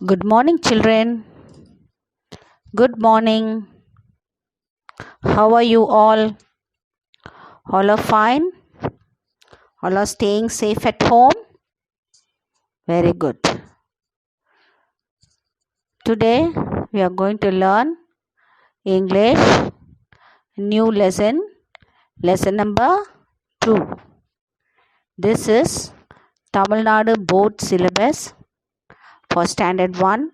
Good morning, children. Good morning. How are you all? All are fine? All are staying safe at home? Very good. Today we are going to learn English, new lesson, lesson number 2. This is Tamil Nadu board syllabus for standard 1,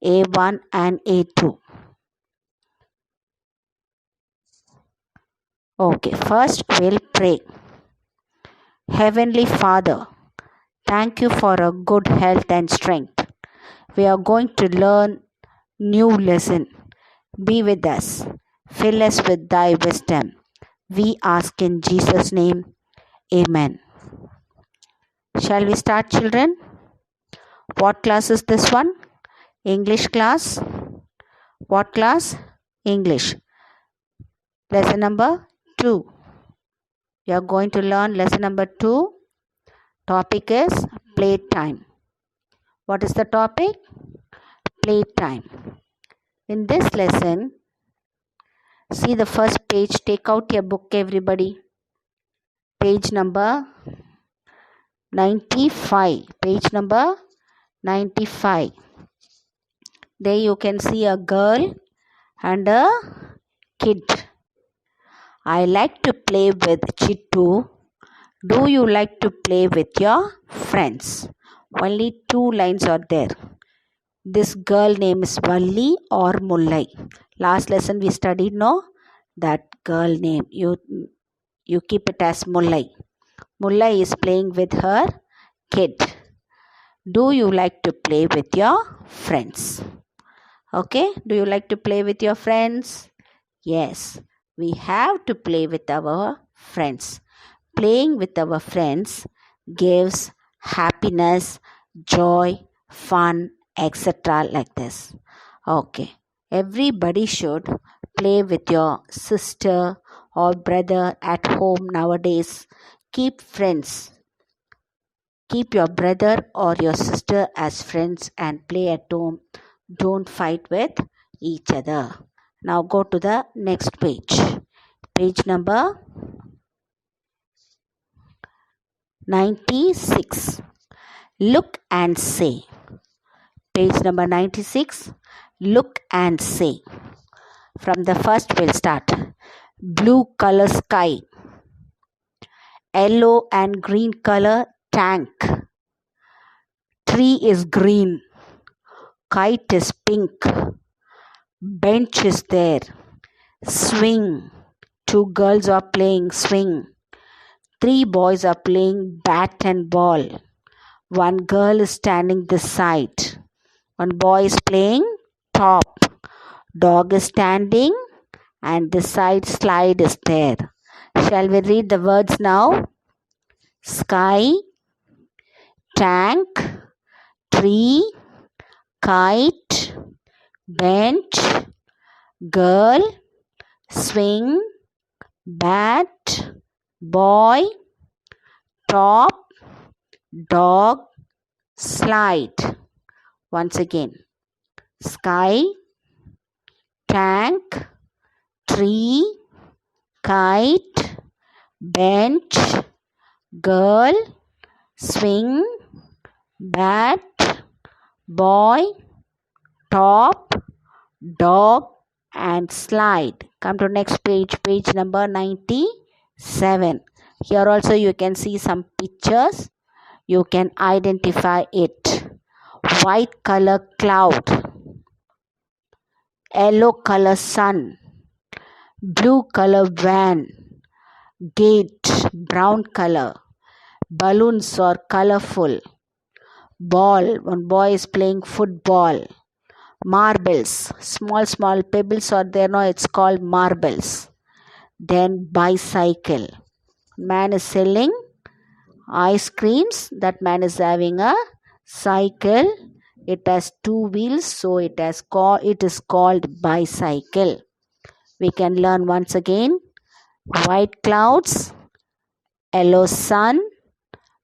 A1 and A2. Okay, first we'll pray. Heavenly Father, thank you for a good health and strength. We are going to learn new lesson. Be with us. Fill us with thy wisdom. We ask in Jesus' name. Amen. Shall we start, children? What class is this one? English class. What class? English. Lesson number 2. We are going to learn lesson number 2. Topic is playtime. What is the topic? Playtime. In this lesson, see the first page. Take out your book, everybody. Page number 95. Page number 95. There you can see a girl and a kid. I like to play with Chittu. Do you like to play with your friends? Only 2 lines are there. This girl name is Valli or Mullai. Last lesson we studied, no? That girl name. You keep it as Mullai. Mullai is playing with her kid. Do you like to play with your friends? Okay, do you like to play with your friends? Yes, we have to play with our friends. Playing with our friends gives happiness, joy, fun, etc. like this. Okay, everybody should play with your sister or brother at home nowadays. Keep friends. Keep your brother or your sister as friends and play at home. Don't fight with each other. Now go to the next page. Page number 96. Look and say. Page number 96. Look and say. From the first we'll start. Blue color sky. Yellow and green color tank. Tree is green. Kite is pink. Bench is there. Swing. 2 girls are playing swing. 3 boys are playing bat and ball. 1 girl is standing this side. 1 boy is playing top. Dog is standing and this side slide is there. Shall we read the words now? Sky, tank, tree, kite, bench, girl, swing, bat, boy, top, dog, slide. Once again. Sky, tank, tree, kite, bench, girl, swing, bat, boy, top, dog and slide. Come to next page, page number 97. Here also you can see some pictures. You can identify it. White color cloud, yellow color sun, blue color van, gate brown color, balloons are colorful, ball, 1 boy is playing football, marbles, small pebbles are there, no, it's called marbles. Then bicycle, man is selling ice creams, that man is having a cycle. It has 2 wheels, so it is called bicycle. We can learn once again. White clouds, yellow sun,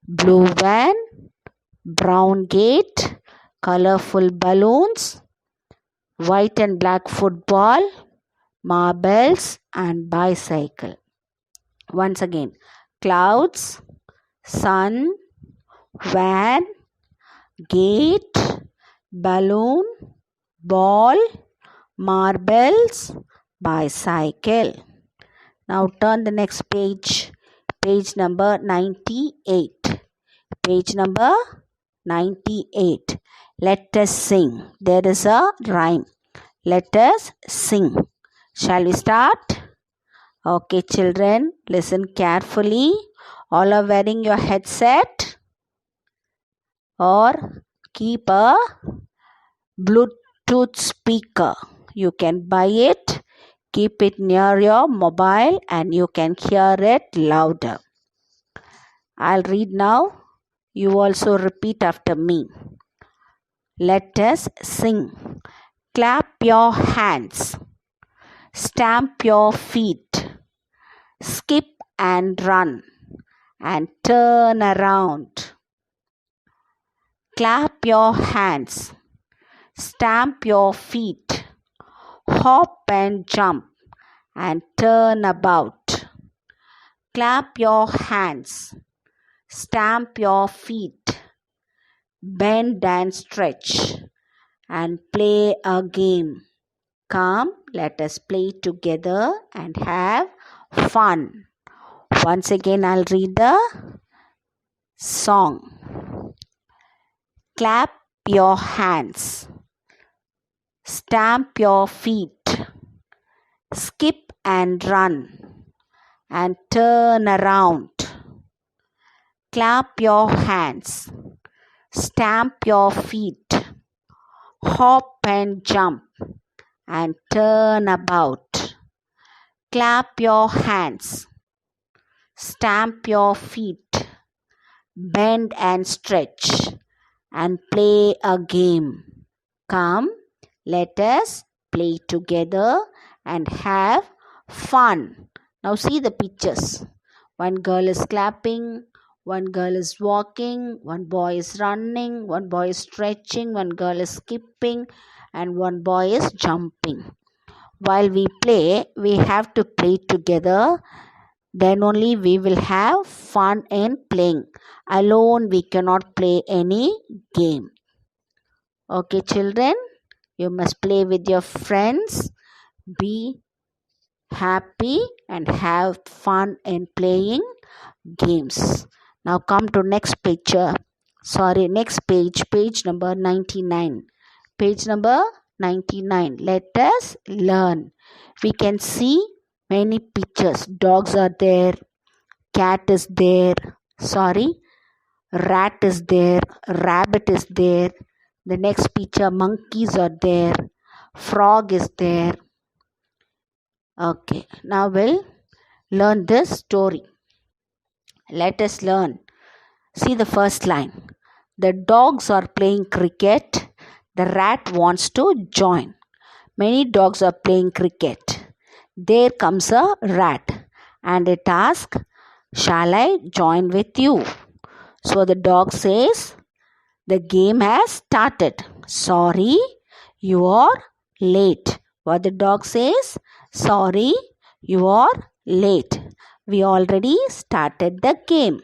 blue van, brown gate, colorful balloons, white and black football, marbles, and bicycle. Once again, clouds, sun, van, gate, balloon, ball, marbles, bicycle. Now turn the next page, page number 98. Page number 98. Let us sing. There is a rhyme. Let us sing. Shall we start? Okay, children, listen carefully. All are wearing your headset or keep a Bluetooth speaker. You can buy it, keep it near your mobile, and you can hear it louder. I'll read now. You also repeat after me. Let us sing. Clap your hands. Stamp your feet. Skip and run and turn around. Clap your hands. Stamp your feet. Hop and jump and turn about. Clap your hands. Stamp your feet. Bend and stretch and play a game. Come, let us play together and have fun. Once again, I'll read the song. Clap your hands. Stamp your feet. Skip and run and turn around. Clap your hands. Stamp your feet. Hop and jump and turn about. Clap your hands. Stamp your feet. Bend and stretch and play a game. Come, let us play together and have fun. Now see the pictures. One girl is clapping, one girl is walking, one boy is running, one boy is stretching, one girl is skipping, and one boy is jumping. While we play, we have to play together. Then only we will have fun in playing. Alone we cannot play any game. Okay, children, you must play with your friends. Be happy and have fun in playing games. Now come to next picture. Next page, page number 99. Page number 99. Let us learn. We can see many pictures. Dogs are there. Cat is there. Rat is there. Rabbit is there. The next picture, monkeys are there. Frog is there. Okay, now we'll learn this story. Let us learn. See the first line. The dogs are playing cricket. The rat wants to join. Many dogs are playing cricket. There comes a rat and it asks, "Shall I join with you?" So the dog says, "The game has started. Sorry, you are late." What the dog says? "Sorry, you are late. We already started the game."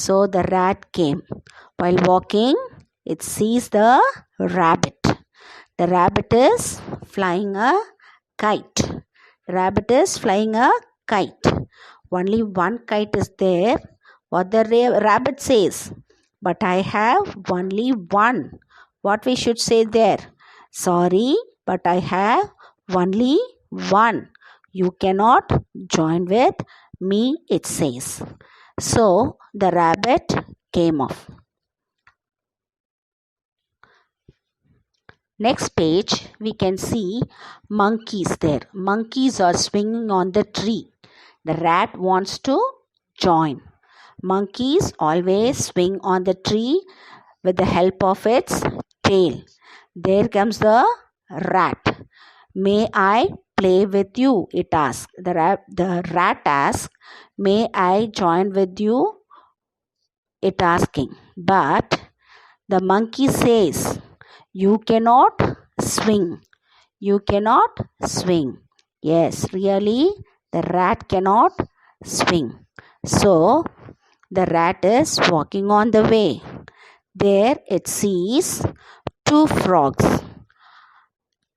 So the rat came. While walking, it sees the rabbit. The rabbit is flying a kite. Rabbit is flying a kite. Only one kite is there. What the rabbit says? "But I have only one." What we should say there? "Sorry, but I have only one. You cannot join with me," it says. So the rabbit came off. Next page, we can see monkeys there. Monkeys are swinging on the tree. The rat wants to join. Monkeys always swing on the tree with the help of its tail. There comes the rat. "May I play with you?" it asks. The rat asks, "May I join with you?" it asking. But the monkey says, You cannot swing. You cannot swing. Yes, really, the rat cannot swing. So, the rat is walking on the way. There it sees two frogs.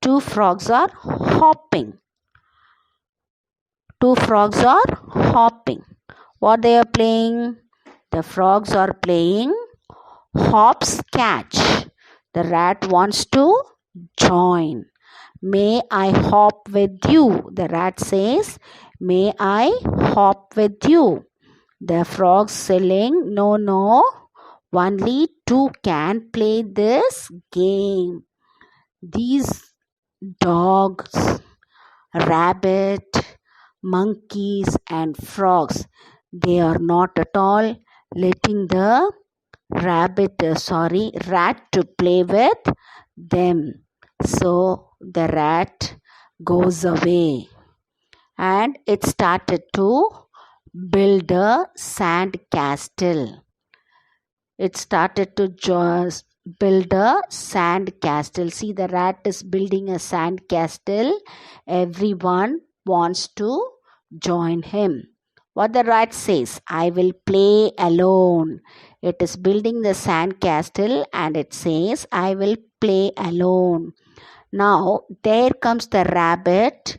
Two frogs are hopping. Two frogs are hopping. What they are playing? The frogs are playing hopscotch. The rat wants to join. May I hop with you? The rat says, may I hop with you? The frogs saying, no, no, only two can play this game. These dogs, rabbit, monkeys and frogs, they are not at all letting the rat to play with them. So the rat goes away and it started to build a sand castle. It started to build a sand castle. See, the rat is building a sand castle. Everyone wants to join him. What the rat says, I will play alone. It is building the sand castle and it says, I will play alone. Now, there comes the rabbit,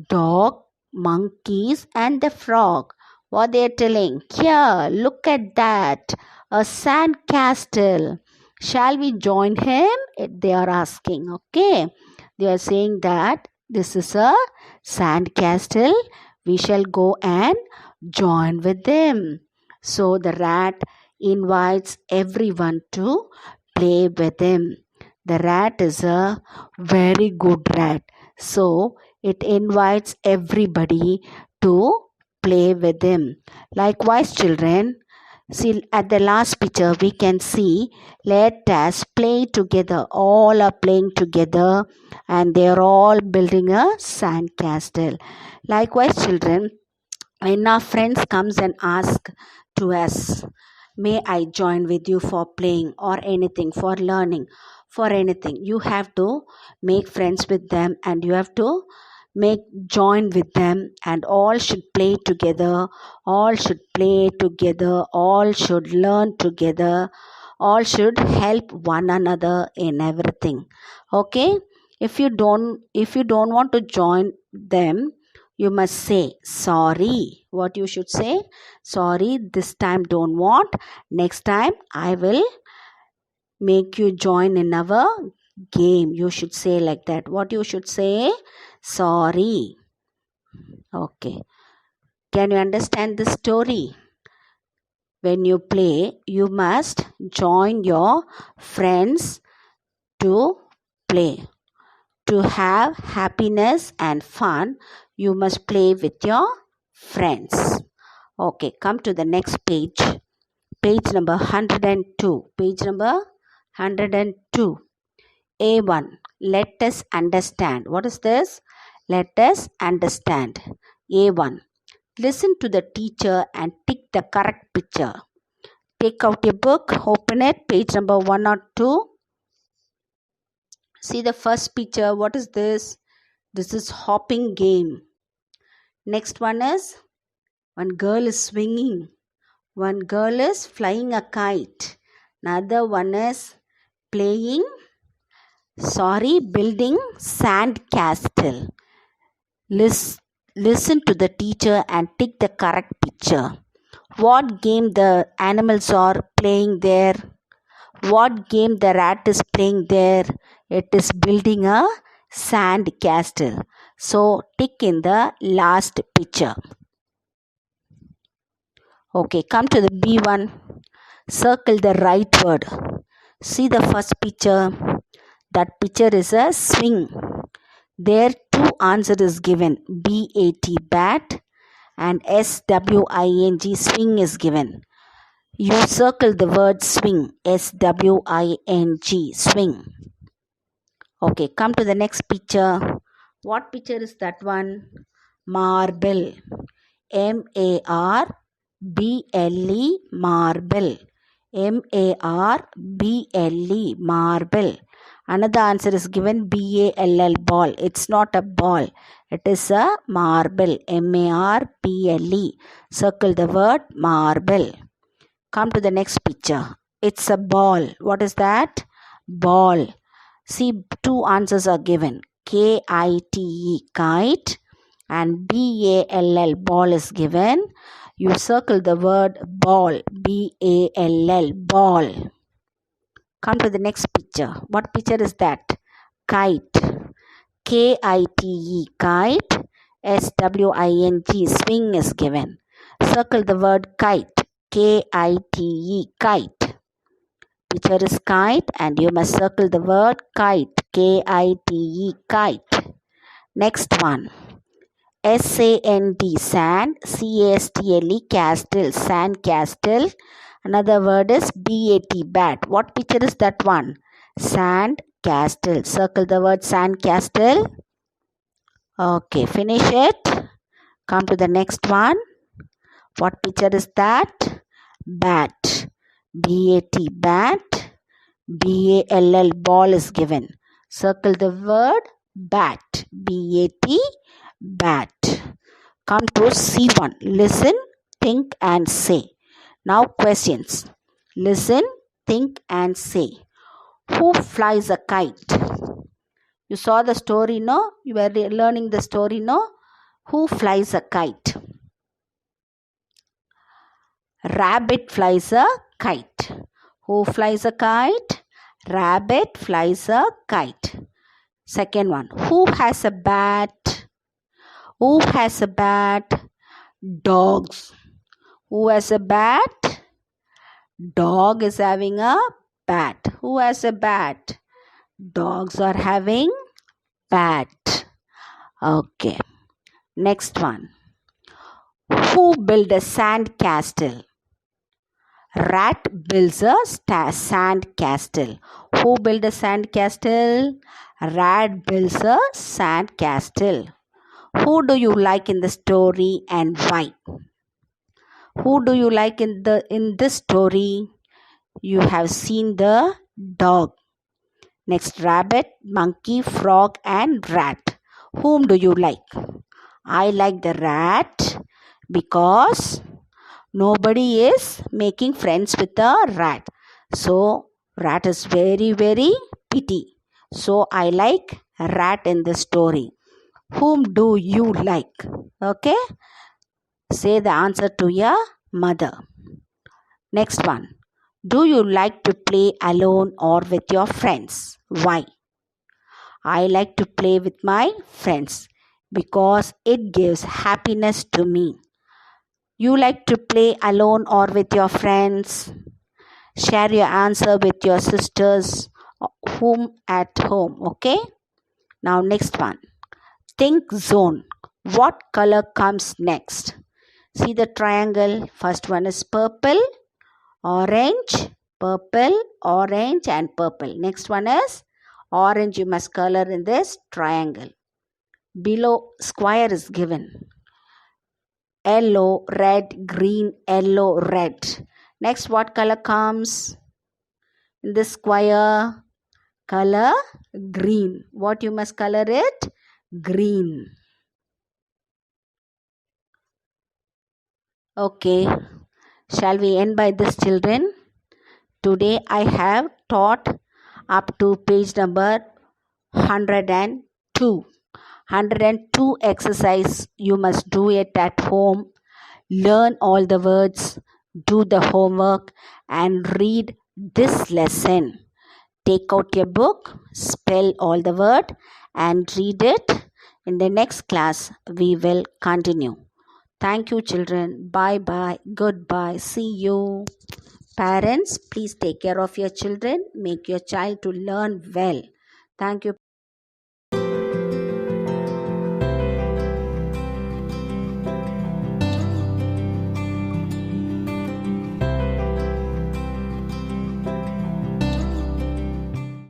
dog, monkeys and the frog. What they are telling? Here, look at that. A sand castle. Shall we join him? They are asking. Okay. They are saying that this is a sand castle. We shall go and join with them. So the rat invites everyone to play with him. The rat is a very good rat. So it invites everybody to play with him. Likewise, children, see at the last picture we can see, let us play together. All are playing together and they are all building a sand castle. Likewise, children, when our friends comes and ask to us, may I join with you for playing or anything, for learning, for anything, you have to make friends with them and you have to join with them, and all should play together, all should play together, all should learn together, all should help one another in everything. Okay, if you don't want to join them, you must say sorry. What you should say? Sorry, this time don't want, next time I will make you join in our game. You should say like that. What you should say? Sorry. Okay. Can you understand the story? When you play, you must join your friends to play. To have happiness and fun, you must play with your friends. Okay, come to the next page. Page number 102. Page number 102. A1. Let us understand. What is this? Let us understand. A1. Listen to the teacher and tick the correct picture. Take out your book, open it, page number 102. See the first picture. What is this? This is hopping game. Next one is, one girl is swinging. One girl is flying a kite. Another one is building sand castle. Listen to the teacher and tick the correct picture. What game the animals are playing there? What game the rat is playing there? It is building a sand castle. So tick in the last picture. Okay, come to the B1. Circle the right word. See the first picture. That picture is a swing. There two answer is given. B-A-T, bat, and S-W-I-N-G, swing is given. You circle the word swing. S-W-I-N-G, swing. Okay, come to the next picture. What picture is that one? Marble. M-A-R-B-L-E, marble. M-A-R-B-L-E, marble. Another answer is given BALL, ball. It's not a ball. It is a marble. MARBLE. Circle the word marble. Come to the next picture. It's a ball. What is that? Ball. See, two answers are given. KITE, kite, and BALL, ball is given. You circle the word ball. BALL, ball. Come to the next picture. What picture is that? Kite. KITE, kite. SWING, swing is given. Circle the word kite. KITE, kite. Picture is kite and you must circle the word kite. KITE, kite. Next one. SAND, sand. CASTLE, castle. Sand castle. Another word is BAT, bat. What picture is that one? Sand castle. Circle the word sand castle. Okay, finish it. Come to the next one. What picture is that? Bat. BAT, bat. BALL, ball is given. Circle the word bat. BAT, bat. Come to C1. Listen, think and say. Now questions. Listen, think and say. Who flies a kite? You saw the story, no? You were learning the story, no? Who flies a kite? Rabbit flies a kite. Who flies a kite? Rabbit flies a kite. Second one. Who has a bat? Who has a bat? Dogs. Who has a bat? Dog is having a bat. Who has a bat? Dogs are having bat. Okay. Next one. Who built a sand castle? Rat builds a sand castle. Who built a sand castle? Rat builds a sand castle. Who do you like in the story and why? Who do you like in this story? You have seen the dog. Next, rabbit, monkey, frog and rat. Whom do you like? I like the rat because nobody is making friends with the rat. So, rat is very, very pity. So, I like rat in the story. Whom do you like? Okay? Say the answer to your mother. Next one. Do you like to play alone or with your friends? Why? I like to play with my friends because it gives happiness to me. You like to play alone or with your friends? Share your answer with your sisters whom at home. Okay? Now next one. Think zone. What color comes next? See the triangle. First one is purple, orange, purple, orange and purple. Next one is orange. You must color in this triangle. Below square is given. Yellow, red, green, yellow, red. Next, what color comes in this square? Color green. What you must color it? Green. Okay. Shall we end by this, children? Today I have taught up to page number 102. 102 exercise. You must do it at home. Learn all the words. Do the homework and read this lesson. Take out your book, spell all the word and read it. In the next class, we will continue. Thank you, children. Bye-bye. Goodbye. See you. Parents, please take care of your children. Make your child to learn well. Thank you.